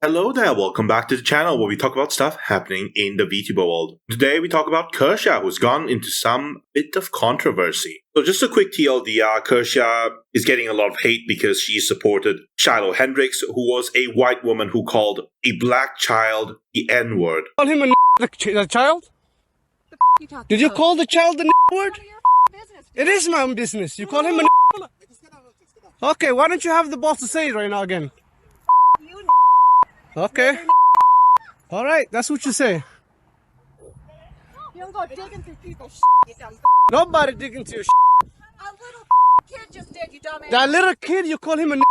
Hello there, welcome back to the channel where we talk about stuff happening in the VTuber world. Today we talk about Kirsche, who's gone into some bit of controversy. So just a quick TLDR, Kirsche is getting a lot of hate because she supported Shiloh Hendrix, who was a white woman who called a black child the N-word. Call him a child? Did you call the child the word? It is my own business. You call him a Okay, why don't you have the balls to say it right now again? Okay. All right, that's what you say. You don't go digging through people's you dumb. Nobody digging through your A little kid just did, you dumbass. That little kid, you call him a Yeah.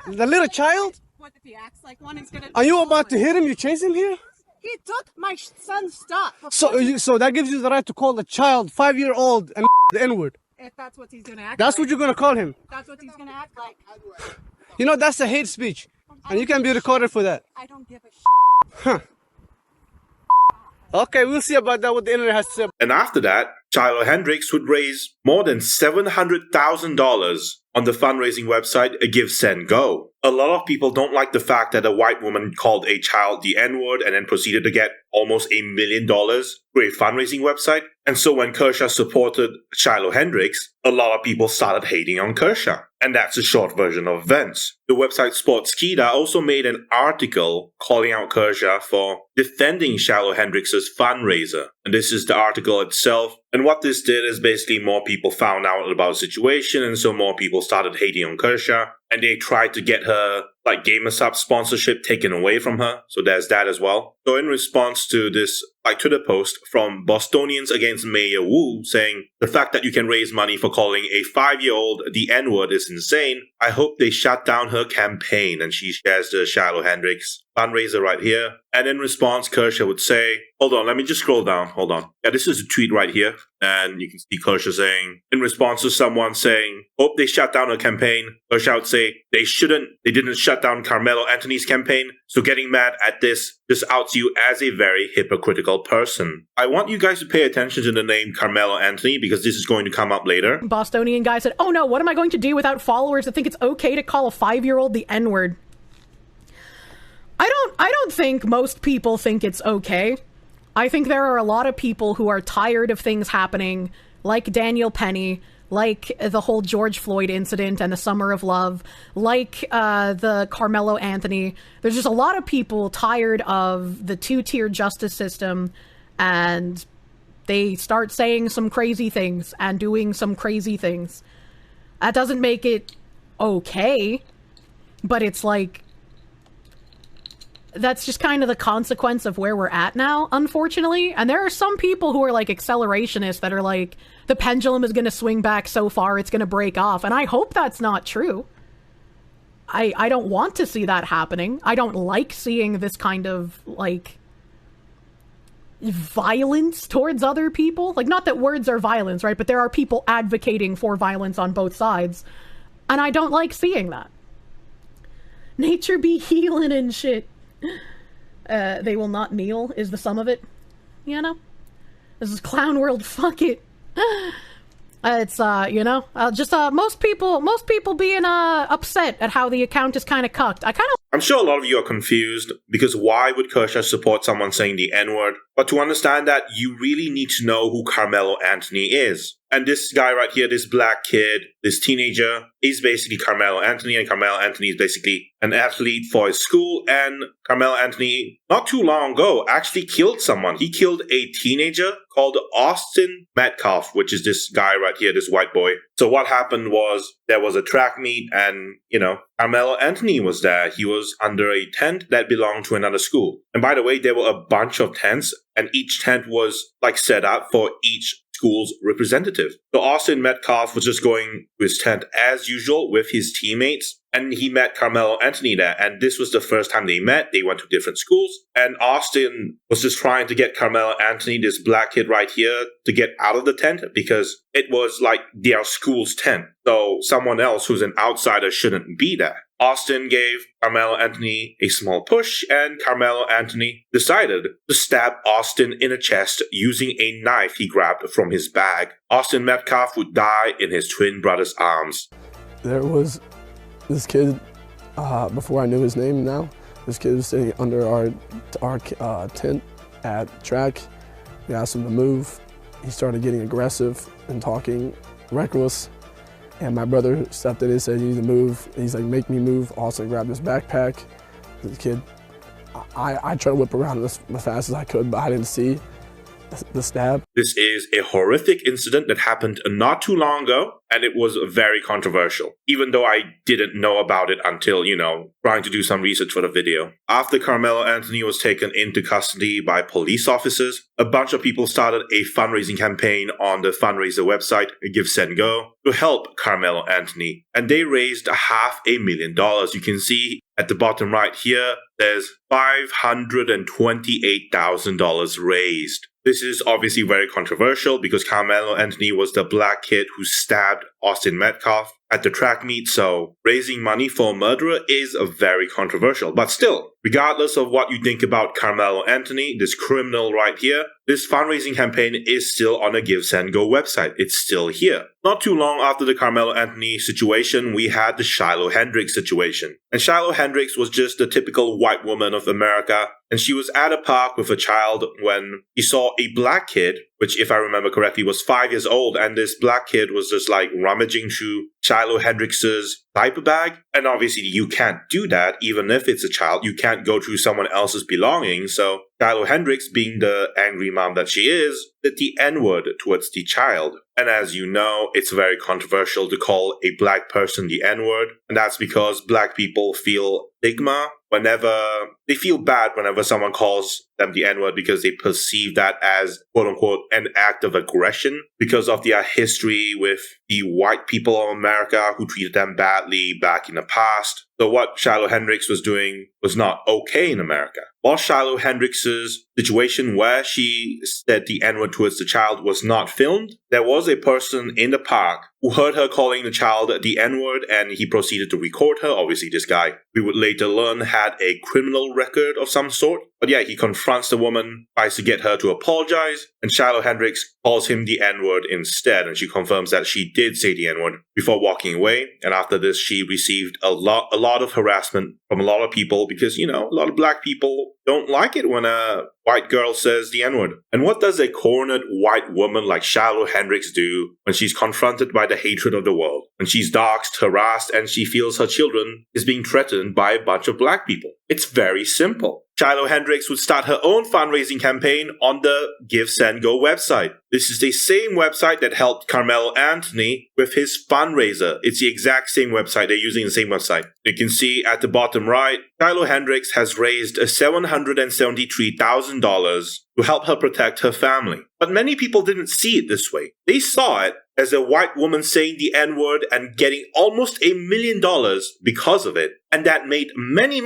The little child? What if he acts like one is gonna... Are you about to hit him? You chase him here? He took my son's stuff. So that gives you the right to call a child, 5-year-old, and the N-word. If that's what he's gonna act That's like. what you're gonna call him. That's what he's gonna act like. You know, that's a hate speech. And you can be recorded for that. I don't give a Huh. Okay, we'll see about that, what the internet has to say. And after that, Shiloh Hendrix would raise more than $700,000 on the fundraising website Give Send Go. A lot of people don't like the fact that a white woman called a child the N-word and then proceeded to get almost $1 million through a fundraising website. And so when Kirsche supported Shiloh Hendrix, a lot of people started hating on Kirsche. And that's a short version of events. The website sportskeeda also made an article calling out Kirsche for defending Shiloh Hendrix's fundraiser. And this is the article itself. And what this did is basically more people found out about the situation, and so more people started hating on Kirsche. And they tried to get her, GamerSub sponsorship taken away from her. So there's that as well. So in response to this, Twitter post from Bostonians Against Mayor Wu saying, the fact that you can raise money for calling a 5-year-old the N-word is insane. I hope they shut down her campaign. And she shares the Shiloh Hendrix fundraiser right here. And in response, Kirsche would say, hold on, let me just scroll down. Hold on. Yeah, this is a tweet right here. And you can see Kirsche saying, in response to someone saying, hope they shut down her campaign, Kirsche would say, they didn't shut down Carmelo Anthony's campaign. So getting mad at this just outs you as a very hypocritical person. I want you guys to pay attention to the name Carmelo Anthony because this is going to come up later. Bostonian guy said, oh no, what am I going to do without followers that think it's okay to call a 5-year-old the N-word? I don't think most people think it's okay. I think there are a lot of people who are tired of things happening, like Daniel Penny, like the whole George Floyd incident and the Summer of Love, like the Carmelo Anthony. There's just a lot of people tired of the two-tier justice system, and they start saying some crazy things and doing some crazy things. That doesn't make it okay, but it's like, that's just kind of the consequence of where we're at now, unfortunately. And there are some people who are like accelerationists that are like, the pendulum is going to swing back so far it's going to break off. And I hope that's not true. I don't want to see that happening. I don't like seeing this kind of like violence towards other people. Like, not that words are violence, right? But there are people advocating for violence on both sides. And I don't like seeing that. Nature be healing and shit. They will not kneel is the sum of it. You know? This is clown world, fuck it. It's, most people being, upset at how the account is kind of cucked. I'm sure a lot of you are confused because why would Kirsche support someone saying the N-word? But to understand that, you really need to know who Carmelo Anthony is. And this guy right here, this black kid, this teenager, is basically Carmelo Anthony, and Carmelo Anthony is basically an athlete for his school, and Carmelo Anthony, not too long ago, actually killed someone. He killed a teenager called Austin Metcalf, which is this guy right here, this white boy. So what happened was, there was a track meet, and, Carmelo Anthony was there. He was under a tent that belonged to another school. And by the way, there were a bunch of tents, and each tent was, set up for each school's representative. So Austin Metcalf was just going to his tent as usual with his teammates, and he met Carmelo Anthony there, and this was the first time they met. They went to different schools, and Austin was just trying to get Carmelo Anthony, this black kid right here, to get out of the tent because it was their school's tent. So someone else who's an outsider shouldn't be there. Austin gave Carmelo Anthony a small push, and Carmelo Anthony decided to stab Austin in the chest using a knife he grabbed from his bag. Austin Metcalf would die in his twin brother's arms. There was this kid, before I knew his name now, This kid was sitting under our tent at track. We asked him to move. He started getting aggressive and talking reckless. And my brother stepped in and said, "You need to move." And he's like, "Make me move." Also grabbed his backpack. The kid, I tried to whip around as fast as I could, but I didn't see the stab. This is a horrific incident that happened not too long ago, and it was very controversial, even though I didn't know about it until, trying to do some research for the video. After Carmelo Anthony was taken into custody by police officers, a bunch of people started a fundraising campaign on the fundraiser website, Give, Send, Go, to help Carmelo Anthony, and they raised $500,000. You can see at the bottom right here, there's $528,000 raised. This is obviously very controversial because Carmelo Anthony was the black kid who stabbed Austin Metcalf at the track meet, so raising money for a murderer is very controversial. But still, regardless of what you think about Carmelo Anthony, this criminal right here, this fundraising campaign is still on the Give, Send, Go website. It's still here. Not too long after the Carmelo Anthony situation, we had the Shiloh Hendrix situation. And Shiloh Hendrix was just the typical white woman of America, and she was at a park with a child when she saw a black kid, which if I remember correctly was 5 years old, and this black kid was just like rummaging through Shiloh Hendrix's diaper bag. And obviously you can't do that, even if it's a child. You can't go through someone else's belongings. So Shiloh Hendrix, being the angry mom that she is, said the N-word towards the child. And as you know, it's very controversial to call a black person the N-word. And that's because black people feel stigma they feel bad whenever someone calls them the N-word because they perceive that as, quote-unquote, an act of aggression because of their history with the white people of America who treated them badly back in the past. So what Shiloh Hendrix was doing was not okay in America. While Shiloh Hendrix's situation where she said the N-word towards the child was not filmed, there was a person in the park who heard her calling the child the N-word, and he proceeded to record her. Obviously, this guy, we would later learn, had a criminal record of some sort. But yeah, he confronts the woman, tries to get her to apologize, and Shiloh Hendrix calls him the N-word instead, and she confirms that she did say the N-word before walking away. And after this, she received a lot of harassment from a lot of people because, a lot of black people don't like it when a white girl says the N-word. And what does a cornered white woman like Shiloh Hendrix do when she's confronted by the hatred of the world? When she's doxxed, harassed, and she feels her children is being threatened by a bunch of black people? It's very simple. Shiloh Hendrix would start her own fundraising campaign on the Give, Send, Go website. This is the same website that helped Carmelo Anthony with his fundraiser. It's the exact same website. They're using the same website. You can see at the bottom right, Shiloh Hendrix has raised $773,000 to help her protect her family. But many people didn't see it this way. They saw it as a white woman saying the N-word and getting almost $1 million because of it. And that made many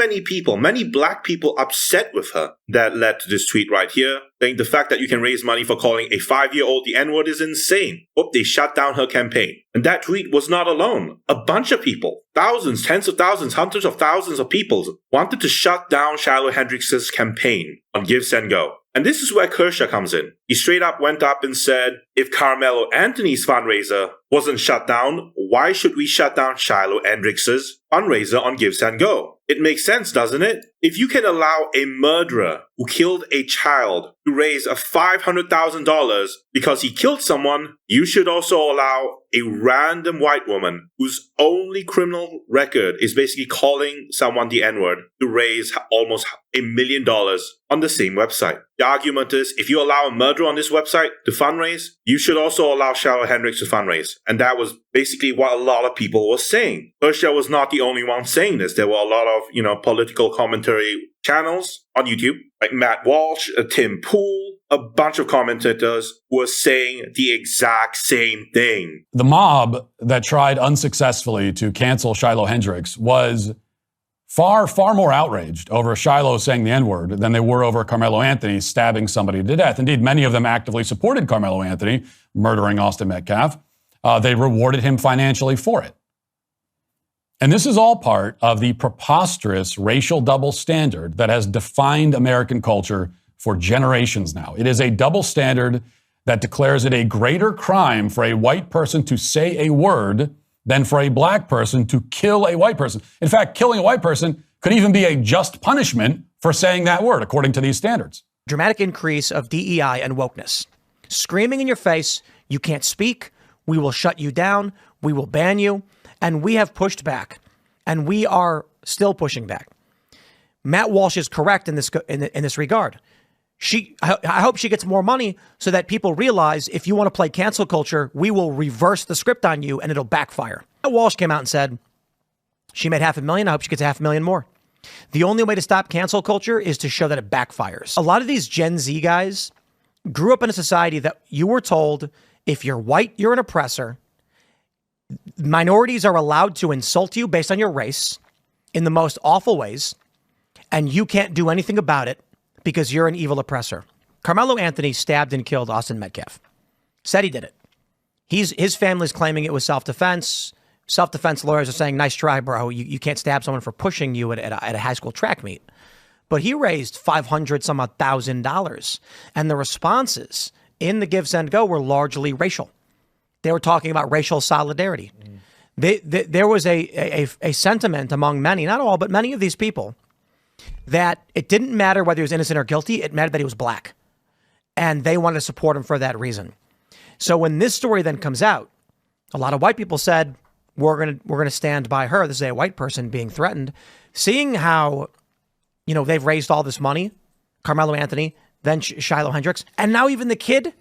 black people upset with her. That led to this tweet right here, saying the fact that you can raise money for calling a 5-year-old the N-word is insane. Hope they shut down her campaign. And that tweet was not alone. A bunch of people, thousands, tens of thousands, hundreds of thousands of people wanted to shut down Shiloh Hendrix's campaign on Give, Send, Go. And this is where Kirsche comes in. He straight up went up and said, if Carmelo Anthony's fundraiser wasn't shut down, why should we shut down Shiloh Hendrix's fundraiser on Give, Send, Go? It makes sense, doesn't it? If you can allow a murderer who killed a child to raise $500,000 because he killed someone, you should also allow a random white woman whose only criminal record is basically calling someone the N-word to raise almost $1 million on the same website. The argument is, if you allow a murderer on this website to fundraise, you should also allow Shiloh Hendrix to fundraise. And that was basically what a lot of people were saying. Kirsche was not the only one saying this. There were a lot of, political commentary channels on YouTube, like Matt Walsh, Tim Pool, a bunch of commentators were saying the exact same thing. The mob that tried unsuccessfully to cancel Shiloh Hendrix was far more outraged over Shiloh saying the N-word than they were over Carmelo Anthony stabbing somebody to death. Indeed, many of them actively supported Carmelo Anthony murdering Austin Metcalf. They rewarded him financially for it. And this is all part of the preposterous racial double standard that has defined American culture for generations now. It is a double standard that declares it a greater crime for a white person to say a word than for a black person to kill a white person. In fact, killing a white person could even be a just punishment for saying that word, according to these standards. Dramatic increase of DEI and wokeness. Screaming in your face, you can't speak, we will shut you down, we will ban you, and we have pushed back, and we are still pushing back. Matt Walsh is correct in this regard. I hope she gets more money so that people realize if you want to play cancel culture, we will reverse the script on you and it'll backfire. Matt Walsh came out and said she made $500,000. I hope she gets $500,000 more. The only way to stop cancel culture is to show that it backfires. A lot of these Gen Z guys grew up in a society that you were told if you're white, you're an oppressor. Minorities are allowed to insult you based on your race in the most awful ways, and you can't do anything about it because you're an evil oppressor. Carmelo Anthony stabbed and killed Austin Metcalf. Said he did it. His family's claiming it was self-defense. Self-defense lawyers are saying, nice try, bro. You can't stab someone for pushing you at a high school track meet. But he raised $500,000. And the responses in the Give, Send, Go were largely racial. They were talking about racial solidarity. There was a sentiment among many, not all, but many of these people, that it didn't matter whether he was innocent or guilty. It mattered that he was black. And they wanted to support him for that reason. So when this story then comes out, a lot of white people said, we're gonna stand by her. This is a white person being threatened. Seeing how, they've raised all this money, Carmelo Anthony, then Shiloh Hendrix, and now even the kid,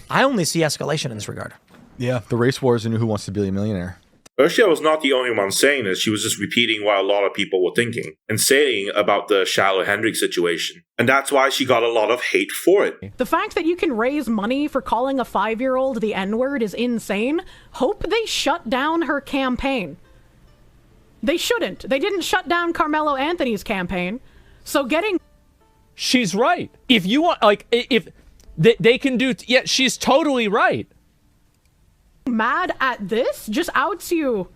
I only see escalation in this regard. Yeah, the race wars and who wants to be a millionaire. Kirsche was not the only one saying this. She was just repeating what a lot of people were thinking and saying about the Shiloh Hendrix situation. And that's why she got a lot of hate for it. The fact that you can raise money for calling a 5-year-old the N-word is insane. Hope they shut down her campaign. They shouldn't. They didn't shut down Carmelo Anthony's campaign. So getting... She's right. If you want, if they can do... Yeah, she's totally right. Mad at this just outs you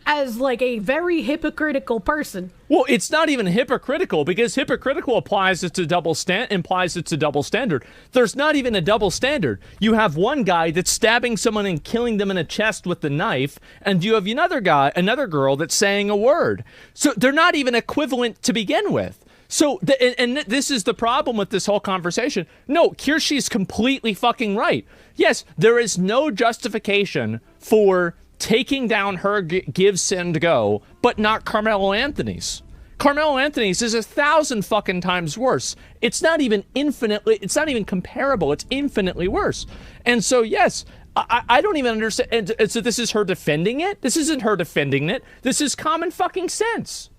as a very hypocritical person. Well, it's not even hypocritical because hypocritical implies it's a double standard. There's not even a double standard. You have one guy that's stabbing someone and killing them in a chest with the knife, and you have another girl that's saying a word. So they're not even equivalent to begin with. So, and this is the problem with this whole conversation. No, Kirsche's completely fucking right. Yes, there is no justification for taking down her Give, Send, Go, but not Carmelo Anthony's. Carmelo Anthony's is 1,000 fucking times worse. It's not even comparable. It's infinitely worse. And so, yes, I don't even understand. And so this is her defending it? This isn't her defending it. This is common fucking sense.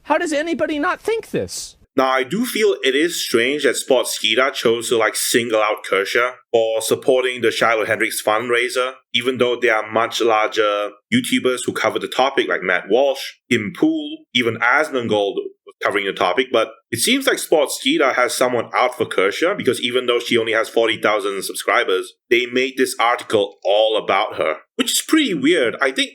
How does anybody not think this? Now, I do feel it is strange that sportskeeda chose to single out Kirsche for supporting the Shiloh Hendrix fundraiser, even though there are much larger YouTubers who cover the topic like Matt Walsh, Tim Pool, even Asmongold was covering the topic. But it seems like sportskeeda has someone out for Kirsche because even though she only has 40,000 subscribers, they made this article all about her, which is pretty weird. I think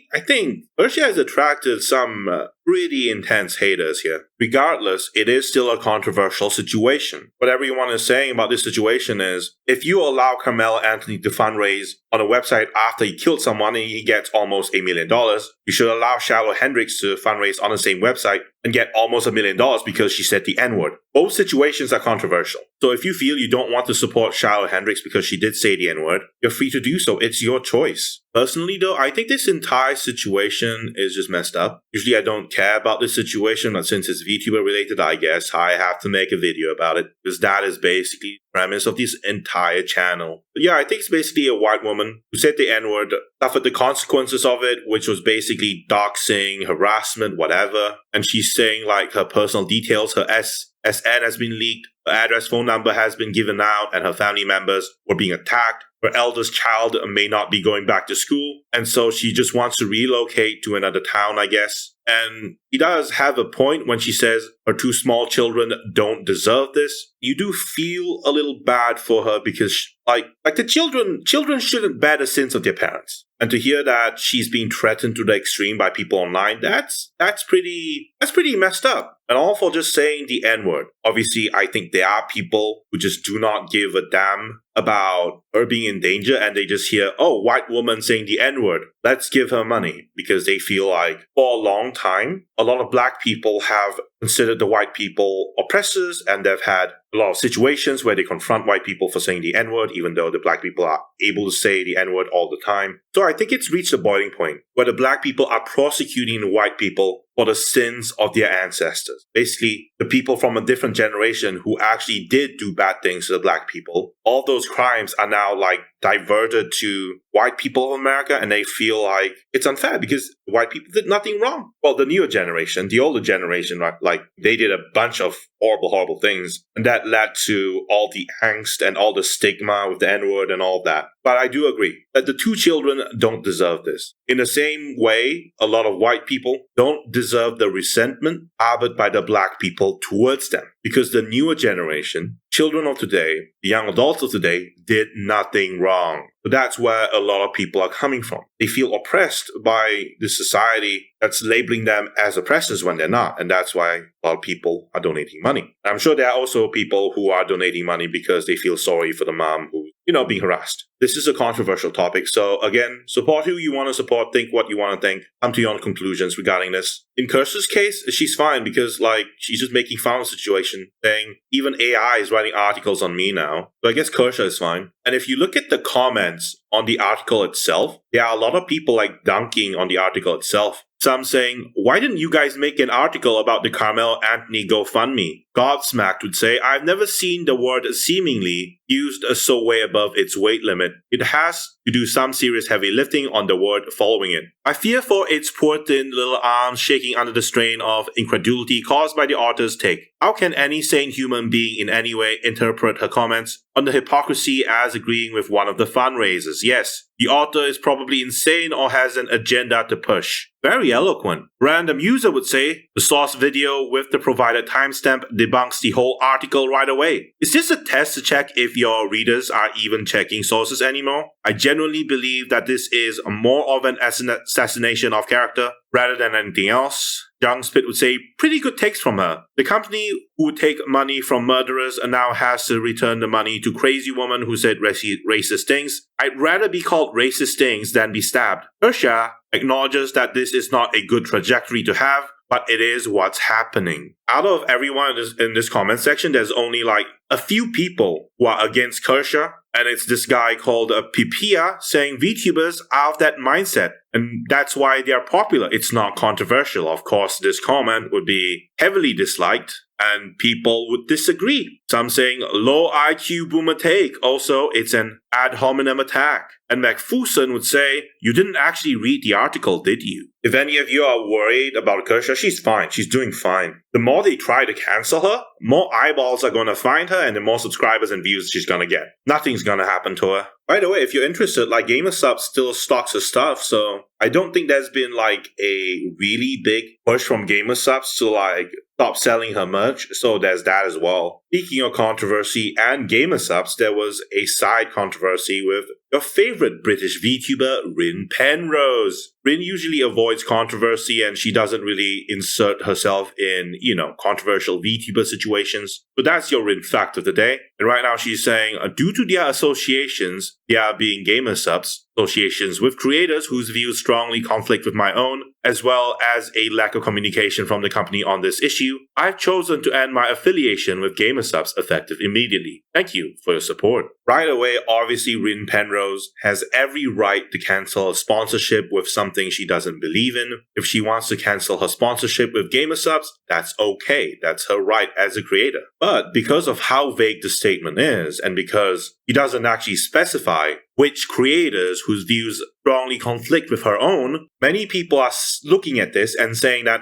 Kirsche has attracted some pretty intense haters here. Regardless, it is still a controversial situation. What everyone is saying about this situation is, if you allow Carmelo Anthony to fundraise on a website after he killed someone and he gets almost $1 million, you should allow Shiloh Hendrix to fundraise on the same website and get almost $1 million because she said the N-word. Both situations are controversial. So if you feel you don't want to support Shiloh Hendrix because she did say the N-word, you're free to do so. It's your choice. Personally, though, I think this entire situation is just messed up. Usually I don't care about this situation, but since it's VTuber related, I guess I have to make a video about it, because that is basically the premise of this entire channel. But yeah, I think it's basically a white woman who said the N-word, suffered the consequences of it, which was basically doxing, harassment, whatever. And she's saying her personal details, her SN has been leaked, her address, phone number has been given out, and her family members were being attacked. Her eldest child may not be going back to school, and so she just wants to relocate to another town, I guess. And she does have a point when she says her 2 small children don't deserve this. You do feel a little bad for her because, the children shouldn't bear the sins of their parents. And to hear that she's being threatened to the extreme by people online, that's pretty messed up. And all for just saying the N-word. Obviously, I think there are people who just do not give a damn about her being in danger and they just hear, oh, white woman saying the N-word, let's give her money, because they feel like for a long time, a lot of black people have considered the white people oppressors, and they've had a lot of situations where they confront white people for saying the N-word, even though the black people are able to say the N-word all the time. So I think it's reached a boiling point where the black people are prosecuting the white people for the sins of their ancestors. Basically, the people from a different generation who actually did do bad things to the black people, all those crimes are now like diverted to white people of America, and they feel like it's unfair because white people did nothing wrong. Well, the newer generation, the older generation, right, like they did a bunch of horrible things, and that led to all the angst and all the stigma with the N-word and all of that. But I do agree that the two children don't deserve this. In the same way, a lot of white people don't deserve the resentment harbored by the black people towards them, because the newer generation, children of today, the young adults of today, did nothing wrong. So that's where a lot of people are coming from. They feel oppressed by the society that's labeling them as oppressors when they're not. And that's why a lot of people are donating money. I'm sure there are also people who are donating money because they feel sorry for the mom who's, being harassed. This is a controversial topic. So again, support who you want to support, think what you want to think, come to your own conclusions regarding this. In Kirsche's case, she's fine because she's just making fun of the situation, saying even AI is writing articles on me now. So I guess Kirsche is fine. And if you look at the comments on the article itself, there are a lot of people dunking on the article itself. Some saying, why didn't you guys make an article about the Carmelo Anthony GoFundMe? Godsmacked would say, I've never seen the word seemingly used so way above its weight limit. It has to do some serious heavy lifting on the word following it. I fear for its poor thin little arms shaking under the strain of incredulity caused by the author's take. How can any sane human being in any way interpret her comments on the hypocrisy as agreeing with one of the fundraisers? Yes, the author is probably insane or has an agenda to push. Very eloquent. Random user would say, the source video with the provided timestamp debunks the whole article right away. Is this a test to check if your readers are even checking sources anymore? I genuinely believe that this is more of an assassination of character rather than anything else. Young Spit would say, pretty good takes from her. The company who would take money from murderers and now has to return the money to crazy woman who said racist things. I'd rather be called racist things than be stabbed. Kirsche acknowledges that this is not a good trajectory to have, but it is what's happening. Out of everyone in this comment section, there's only a few people who are against Kirsche, and it's this guy called Pipia saying VTubers are of that mindset, and that's why they are popular. It's not controversial. Of course, this comment would be heavily disliked, and people would disagree. Some saying low IQ boomer take. Also, it's an ad hominem attack. And McPherson would say, you didn't actually read the article, did you? If any of you are worried about Kirsche, she's fine. She's doing fine. The more they try to cancel her, more eyeballs are going to find her and the more subscribers and views she's going to get. Nothing's going to happen to her. By the way, if you're interested, GamerSupps still stocks her stuff, so I don't think there's been a really big push from GamerSupps to stop selling her merch, so there's that as well. Speaking of controversy and GamerSupps, there was a side controversy with your favorite British VTuber, Ren Penrose. Ren usually avoids controversy and she doesn't really insert herself in, controversial VTuber situations. So that's your Ren fact of the day. And right now she's saying, due to their associations, they are being GamerSupps, associations with creators whose views strongly conflict with my own, as well as a lack of communication from the company on this issue, I've chosen to end my affiliation with GamerSupps effective immediately. Thank you for your support. Right away, obviously, Ren Penrose has every right to cancel a sponsorship with something she doesn't believe in. If she wants to cancel her sponsorship with GamerSupps, that's okay. That's her right as a creator. But because of how vague the statement is, and because he doesn't actually specify which creators whose views strongly conflict with her own, many people are looking at this and saying that,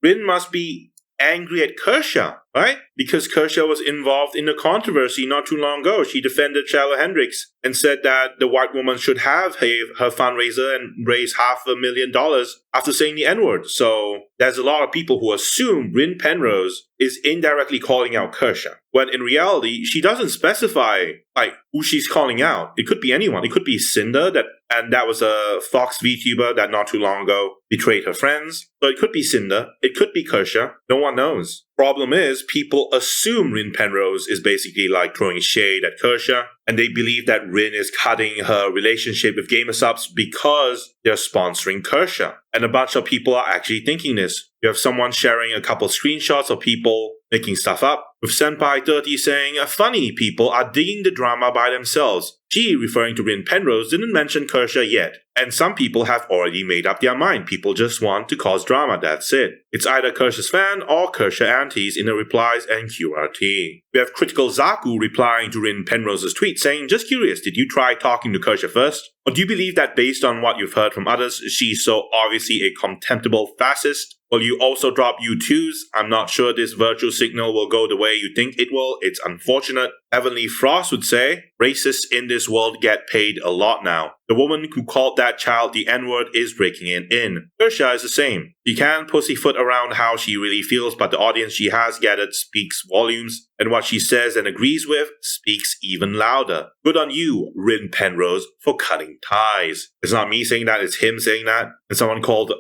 Ren must be angry at Kirsche, right? Because Kirsche was involved in a controversy not too long ago. She defended Shiloh Hendrix and said that the white woman should have her fundraiser and raise $500,000 after saying the N-word. So there's a lot of people who assume Ren Penrose is indirectly calling out Kirsche, when in reality, she doesn't specify who she's calling out. It could be anyone. It could be Cinder, that was a Fox VTuber that not too long ago betrayed her friends. So it could be Cinder. It could be Kirsche. No one knows. Problem is, people assume Ren Penrose is basically like throwing shade at Kirsche, and they believe that Ren is cutting her relationship with GamerSupps because they're sponsoring Kirsche. And a bunch of people are actually thinking this. You have someone sharing a couple screenshots of people making stuff up, with Senpai30 saying, funny, people are digging the drama by themselves. She, referring to Ren Penrose, didn't mention Kirsche yet. And some people have already made up their mind. People just want to cause drama, that's it. It's either Kirsche's fan or Kirsche antis in the replies and QRT. We have Critical Zaku replying to Ren Penrose's tweet saying, just curious, did you try talking to Kirsche first? Or do you believe that based on what you've heard from others, she's so obviously a contemptible fascist? Will you also drop U2s? I'm not sure this virtual signal will go the way you think it will. It's unfortunate. Heavenly Frost would say, racists in this world get paid a lot now. The woman who called that child the N-word is breaking it in. Kirsche is the same. She can pussyfoot around how she really feels, but the audience she has gathered speaks volumes, and what she says and agrees with speaks even louder. Good on you, Ren Penrose, for cutting ties. It's not me saying that, it's him saying that. And someone called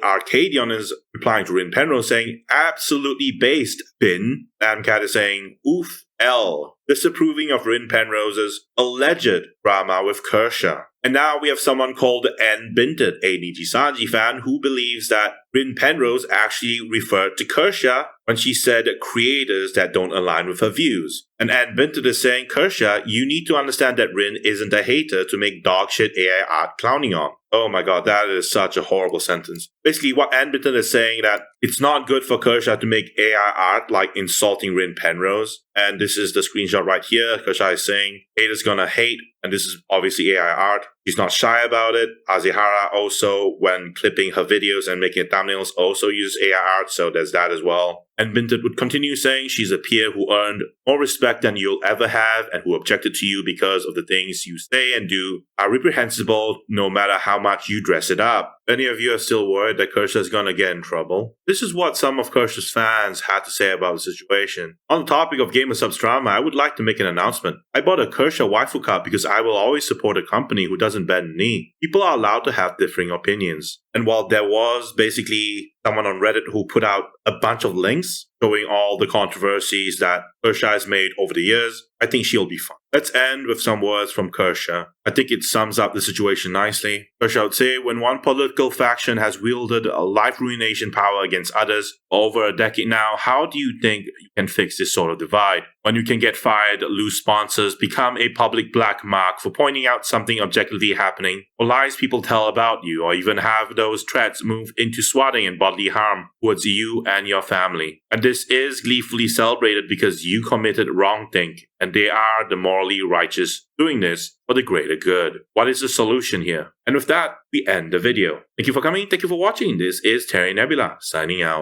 Arcadion is replying to Ren Penrose saying, absolutely based, Bin. Amcat is saying, oof, L. Disapproving of Ren Penrose's alleged drama with Kirsche. And now we have someone called N. Binted, a Nijisanji fan, who believes that Ren Penrose actually referred to Kirsche when she said creators that don't align with her views. And N. Binted is saying, Kirsche, you need to understand that Ren isn't a hater to make dogshit AI art clowning on. Oh my god, that is such a horrible sentence. Basically, what N. Binted is saying that it's not good for Kirsche to make AI art like insulting Ren Penrose. And this is the screenshot right here. Kirsche is saying, haters gonna hate. And this is obviously AI art. She's not shy about it. Azihara also, when clipping her videos and making thumbnails, also uses AI art, so there's that as well. And Binted would continue saying she's a peer who earned more respect than you'll ever have and who objected to you because of the things you say and do are reprehensible no matter how much you dress it up. Many of you are still worried that Kirsche is gonna get in trouble. This is what some of Kirsche's fans had to say about the situation. On the topic of GamerSupps drama, I would like to make an announcement. I bought a Kirsche waifu cup because I will always support a company who doesn't bend the knee. People are allowed to have differing opinions. And while there was basically someone on Reddit who put out a bunch of links showing all the controversies that Kirsche has made over the years, I think she'll be fine. Let's end with some words from Kirsche. I think it sums up the situation nicely. Kirsche would say, when one political faction has wielded a life ruination power against others for over a decade now, how do you think you can fix this sort of divide? When you can get fired, lose sponsors, become a public black mark for pointing out something objectively happening, or lies people tell about you, or even have those threats move into swatting and bodily harm towards you and your family. And this is gleefully celebrated because you committed wrongthink, and they are the morally righteous doing this for the greater good. What is the solution here? And with that, we end the video. Thank you for coming, thank you for watching. This is Terry Nebula, signing out.